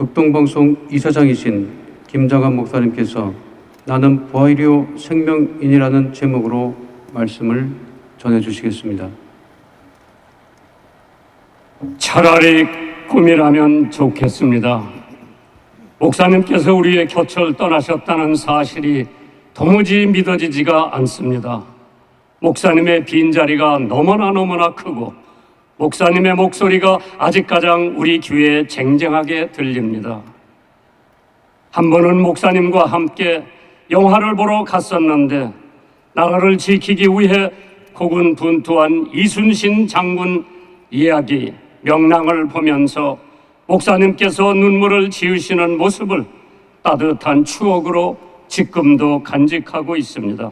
극동방송 이사장이신 김장한 목사님께서 나는 부활이요 생명인이라는 제목으로 말씀을 전해주시겠습니다. 차라리 꿈이라면 좋겠습니다. 목사님께서 우리의 곁을 떠나셨다는 사실이 도무지 믿어지지가 않습니다. 목사님의 빈자리가 너무나 크고 목사님의 목소리가 아직 가장 우리 귀에 쟁쟁하게 들립니다. 한 번은 목사님과 함께 영화를 보러 갔었는데 나라를 지키기 위해 고군분투한 이순신 장군 이야기 명랑을 보면서 목사님께서 눈물을 지으시는 모습을 따뜻한 추억으로 지금도 간직하고 있습니다.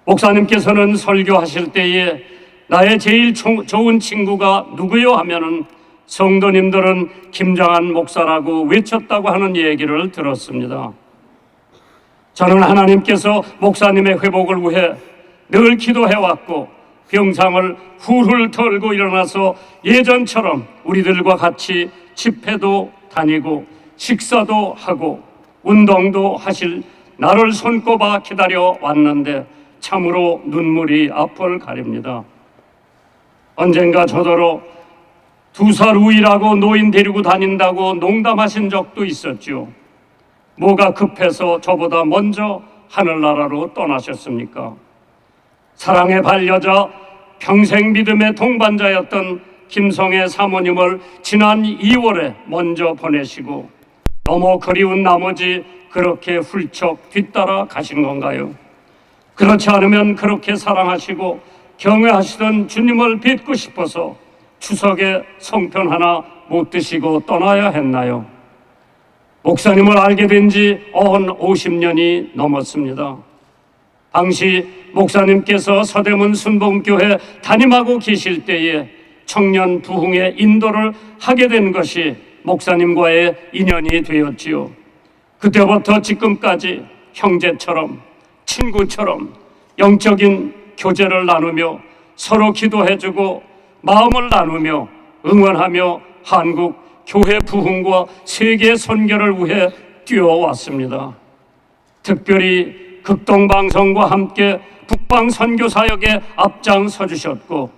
목사님께서는 설교하실 때에 나의 제일 좋은 친구가 누구요 하면은 성도님들은 김장한 목사라고 외쳤다고 하는 얘기를 들었습니다. 저는 하나님께서 목사님의 회복을 위해 늘 기도해왔고 병상을 훌훌 털고 일어나서 예전처럼 우리들과 같이 집회도 다니고 식사도 하고 운동도 하실 나를 손꼽아 기다려 왔는데 참으로 눈물이 앞을 가립니다. 언젠가 저더러 2살 우이라고 노인 데리고 다닌다고 농담하신 적도 있었죠. 뭐가 급해서 저보다 먼저 하늘나라로 떠나셨습니까? 사랑의 반려자, 평생 믿음의 동반자였던 김성애 사모님을 지난 2월에 먼저 보내시고 너무 그리운 나머지 그렇게 훌쩍 뒤따라 가신 건가요? 그렇지 않으면 그렇게 사랑하시고 경외하시던 주님을 뵙고 싶어서 추석에 송편 하나 못 드시고 떠나야 했나요? 목사님을 알게 된 지 50년이 넘었습니다. 당시 목사님께서 서대문 순복음교회 담임하고 계실 때에 청년 부흥의 인도를 하게 된 것이 목사님과의 인연이 되었지요. 그때부터 지금까지 형제처럼 친구처럼 영적인 교제를 나누며 서로 기도해주고 마음을 나누며 응원하며 한국 교회 부흥과 세계 선교를 위해 뛰어왔습니다. 특별히 극동방송과 함께 북방 선교 사역에 앞장서 주셨고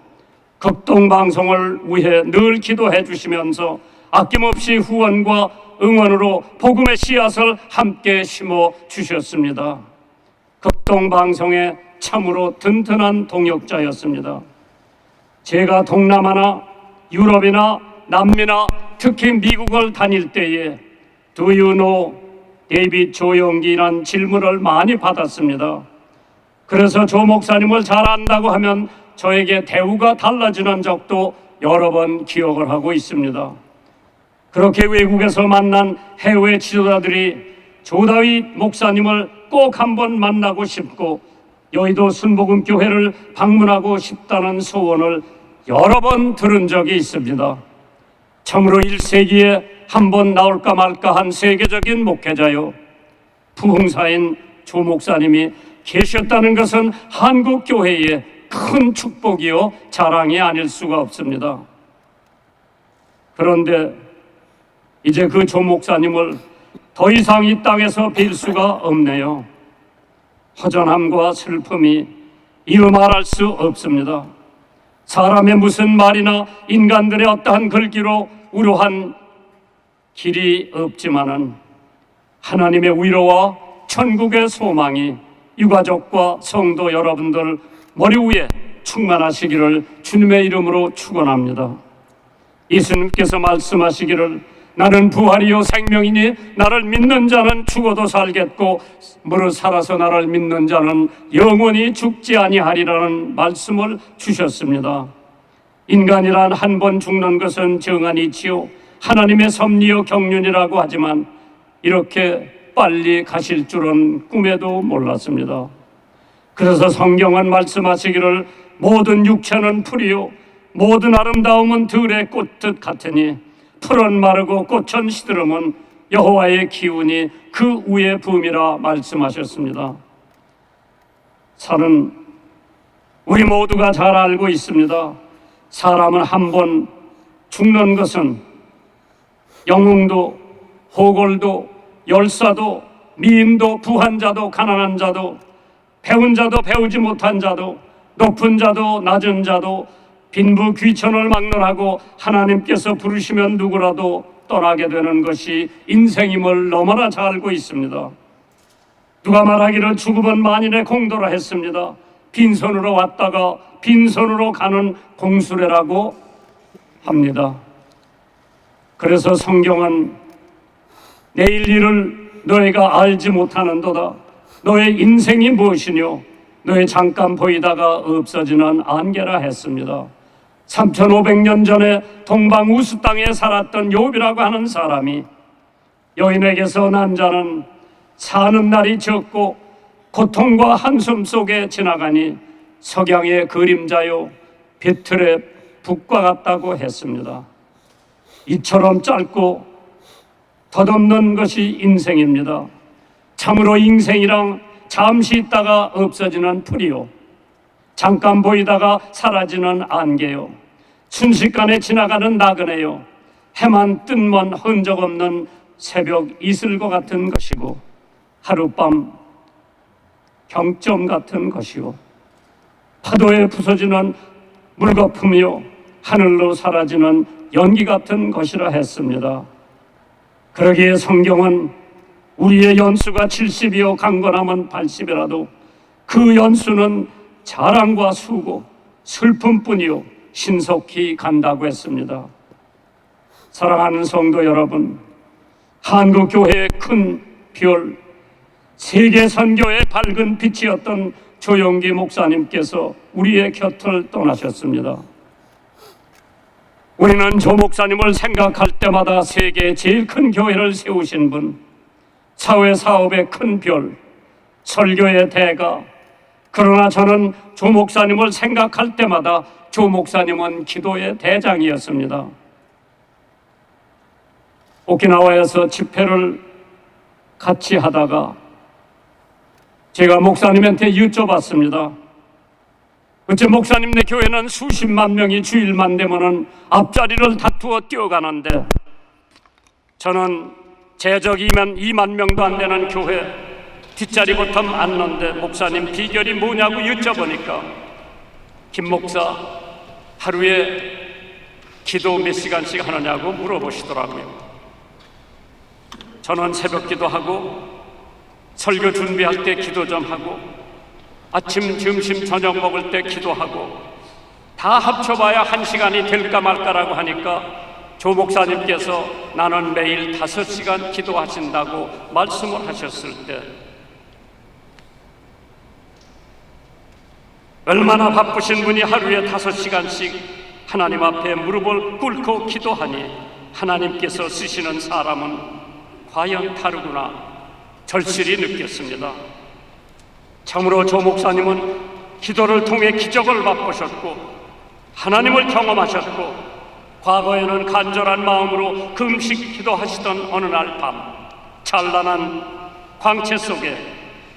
극동방송을 위해 늘 기도해 주시면서 아낌없이 후원과 응원으로 복음의 씨앗을 함께 심어 주셨습니다. 극동방송의 참으로 든든한 동역자였습니다. 제가 동남아나 유럽이나 남미나 특히 미국을 다닐 때에 Do you know 데이빗 조용기라는 질문을 많이 받았습니다. 그래서 조 목사님을 잘 안다고 하면 저에게 대우가 달라지는 적도 여러 번 기억을 하고 있습니다. 그렇게 외국에서 만난 해외 지도자들이 조다윗 목사님을 꼭 한번 만나고 싶고 여의도 순복음교회를 방문하고 싶다는 소원을 여러 번 들은 적이 있습니다. 참으로 1세기에 한 번 나올까 말까 한 세계적인 목회자요 부흥사인 조 목사님이 계셨다는 것은 한국 교회의 큰 축복이요 자랑이 아닐 수가 없습니다. 그런데 이제 그 조 목사님을 더 이상 이 땅에서 뵐 수가 없네요. 허전함과 슬픔이 이루 말할 수 없습니다. 사람의 무슨 말이나 인간들의 어떠한 글귀로 우려한 길이 없지만은 하나님의 위로와 천국의 소망이 유가족과 성도 여러분들 머리 위에 충만하시기를 주님의 이름으로 축원합니다. 예수님께서 말씀하시기를 나는 부활이요 생명이니 나를 믿는 자는 죽어도 살겠고 무릇 살아서 나를 믿는 자는 영원히 죽지 아니하리라는 말씀을 주셨습니다. 인간이란 한 번 죽는 것은 정한이지요 하나님의 섭리요 경륜이라고 하지만 이렇게 빨리 가실 줄은 꿈에도 몰랐습니다. 그래서 성경은 말씀하시기를 모든 육체는 풀이요 모든 아름다움은 들의 꽃듯 같으니 풀은 마르고 꽃은 시들음은 여호와의 기운이 그 위에 붐이라 말씀하셨습니다. 사는 우리 모두가 잘 알고 있습니다. 사람은 한 번 죽는 것은 영웅도 호골도, 열사도, 미인도, 부한 자도, 가난한 자도, 배운 자도, 배우지 못한 자도, 높은 자도, 낮은 자도, 빈부 귀천을 막론하고 하나님께서 부르시면 누구라도 떠나게 되는 것이 인생임을 너무나 잘 알고 있습니다. 누가 말하기를 죽음은 만인의 공도라 했습니다. 빈손으로 왔다가 빈손으로 가는 공수레라고 합니다. 그래서 성경은 내일 일을 너희가 알지 못하는도다. 너의 인생이 무엇이뇨? 너의 잠깐 보이다가 없어지는 안개라 했습니다. 3500년 전에 동방 우스 땅에 살았던 욥이라고 하는 사람이 여인에게서 난 자는 사는 날이 적고 고통과 한숨 속에 지나가니 석양의 그림자요 비틀의 북과 같다고 했습니다. 이처럼 짧고 덧없는 것이 인생입니다. 참으로 인생이랑 잠시 있다가 없어지는 풀이요, 잠깐 보이다가 사라지는 안개요, 순식간에 지나가는 나그네요, 해만 뜬먼 흔적 없는 새벽 이슬과 같은 것이고 하룻밤 경점 같은 것이요, 파도에 부서지는 물거품이요 하늘로 사라지는 연기 같은 것이라 했습니다. 그러기에 성경은 우리의 연수가 70이요 강건하면 80이라도 그 연수는 자랑과 수고, 슬픔뿐이요 신속히 간다고 했습니다. 사랑하는 성도 여러분, 한국교회의 큰 별, 세계 선교의 밝은 빛이었던 조영기 목사님께서 우리의 곁을 떠나셨습니다. 우리는 조 목사님을 생각할 때마다 세계의 제일 큰 교회를 세우신 분, 사회 사업의 큰 별, 설교의 대가. 그러나 저는 조 목사님을 생각할 때마다 조 목사님은 기도의 대장이었습니다. 오키나와에서 집회를 같이 하다가 제가 목사님한테 여쭤봤습니다. 어째 목사님네 교회는 수십만 명이 주일만 되면은 앞자리를 다투어 뛰어가는데 저는 제적 2만 명도 안 되는 교회 뒷자리부터 앉는데 목사님 비결이 뭐냐고 여쭤보니까 김 목사 하루에 기도 몇 시간씩 하느냐고 물어보시더라고요. 저는 새벽 기도하고 설교 준비할 때 기도 좀 하고 아침, 점심, 저녁 먹을 때 기도하고 다 합쳐봐야 1시간이 될까 말까라고 하니까 조 목사님께서 나는 매일 5시간 기도하신다고 말씀을 하셨을 때 얼마나 바쁘신 분이 하루에 5시간씩 하나님 앞에 무릎을 꿇고 기도하니 하나님께서 쓰시는 사람은 과연 다르구나 절실히 느꼈습니다. 참으로 조 목사님은 기도를 통해 기적을 맛보셨고 하나님을 경험하셨고 과거에는 간절한 마음으로 금식 기도하시던 어느 날 밤 찬란한 광채 속에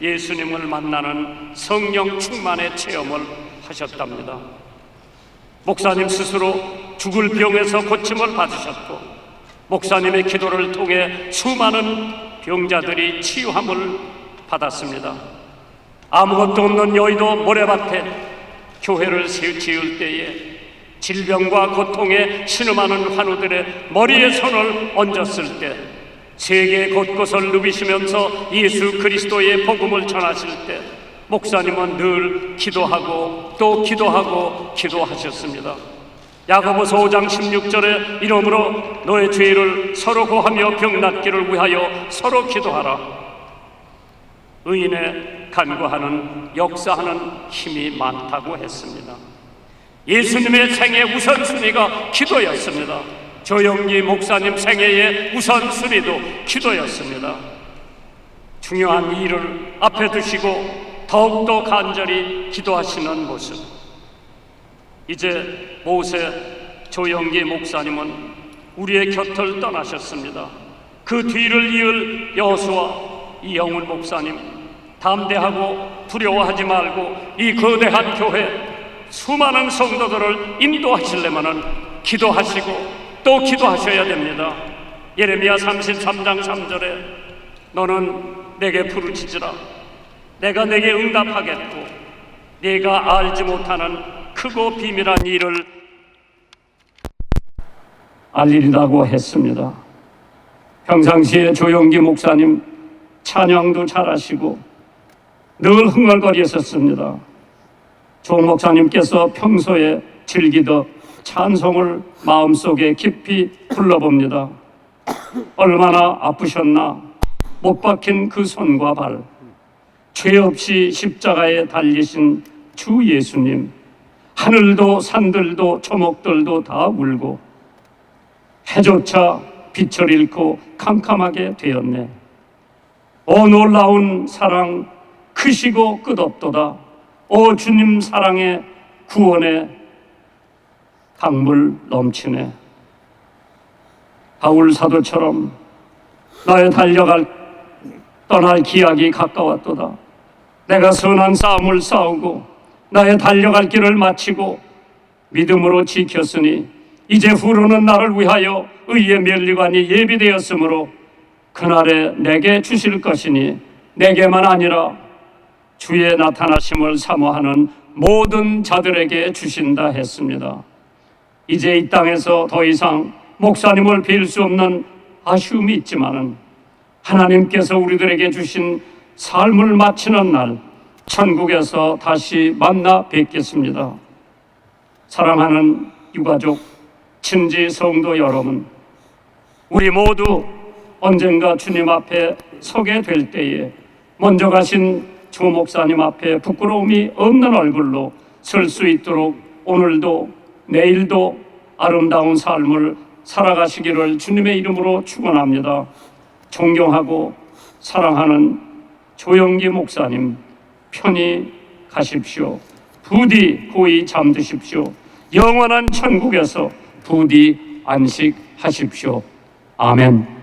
예수님을 만나는 성령 충만의 체험을 하셨답니다. 목사님 스스로 죽을 병에서 고침을 받으셨고 목사님의 기도를 통해 수많은 병자들이 치유함을 받았습니다. 아무것도 없는 여의도 모래밭에 교회를 지을 때에 질병과 고통에 신음하는 환우들의 머리에 손을 얹었을 때 세계 곳곳을 누비시면서 예수 그리스도의 복음을 전하실 때 목사님은 늘 기도하고 또 기도하고 기도하셨습니다. 야고보서 5장 16절에 이러므로 너의 죄를 서로 고하며 병 낫기를 위하여 서로 기도하라. 의인의 간구하는 역사하는 힘이 많다고 했습니다. 예수님의 생애 우선순위가 기도였습니다. 조영기 목사님 생애의 우선순위도 기도였습니다. 중요한 일을 앞에 두시고 더욱더 간절히 기도하시는 모습. 이제 모세 조영기 목사님은 우리의 곁을 떠나셨습니다. 그 뒤를 이을 여호수아 이영훈 목사님, 담대하고 두려워하지 말고 이 거대한 교회 수많은 성도들을 인도하시려면 기도하시고 또 기도하셔야 됩니다. 예레미야 33장 3절에 너는 내게 부르짖으라 내가 내게 응답하겠고 네가 알지 못하는 크고 비밀한 일을 알리리라고 했습니다. 평상시에 조영기 목사님 찬양도 잘하시고 늘 흥얼거리셨습니다. 조 목사님께서 평소에 즐기던 찬송을 마음속에 깊이 불러봅니다. 얼마나 아프셨나 못 박힌 그 손과 발, 죄 없이 십자가에 달리신 주 예수님, 하늘도 산들도 초목들도 다 울고 해조차 빛을 잃고 캄캄하게 되었네. 오 놀라운 사랑 크시고 끝없도다. 오 주님 사랑의 구원의 강물 넘치네. 바울 사도처럼 나의 떠날 기약이 가까웠도다. 내가 선한 싸움을 싸우고 나의 달려갈 길을 마치고 믿음으로 지켰으니 이제 후로는 나를 위하여 의의 면류관이 예비되었으므로 그날에 내게 주실 것이니 내게만 아니라 주의 나타나심을 사모하는 모든 자들에게 주신다 했습니다. 이제 이 땅에서 더 이상 목사님을 뵐 수 없는 아쉬움이 있지만은 하나님께서 우리들에게 주신 삶을 마치는 날 천국에서 다시 만나 뵙겠습니다. 사랑하는 유가족, 친지 성도 여러분, 우리 모두 언젠가 주님 앞에 서게 될 때에 먼저 가신 조 목사님 앞에 부끄러움이 없는 얼굴로 설 수 있도록 오늘도 내일도 아름다운 삶을 살아가시기를 주님의 이름으로 축원합니다. 존경하고 사랑하는 조영기 목사님, 편히 가십시오. 부디 고이 잠드십시오. 영원한 천국에서 부디 안식하십시오. 아멘.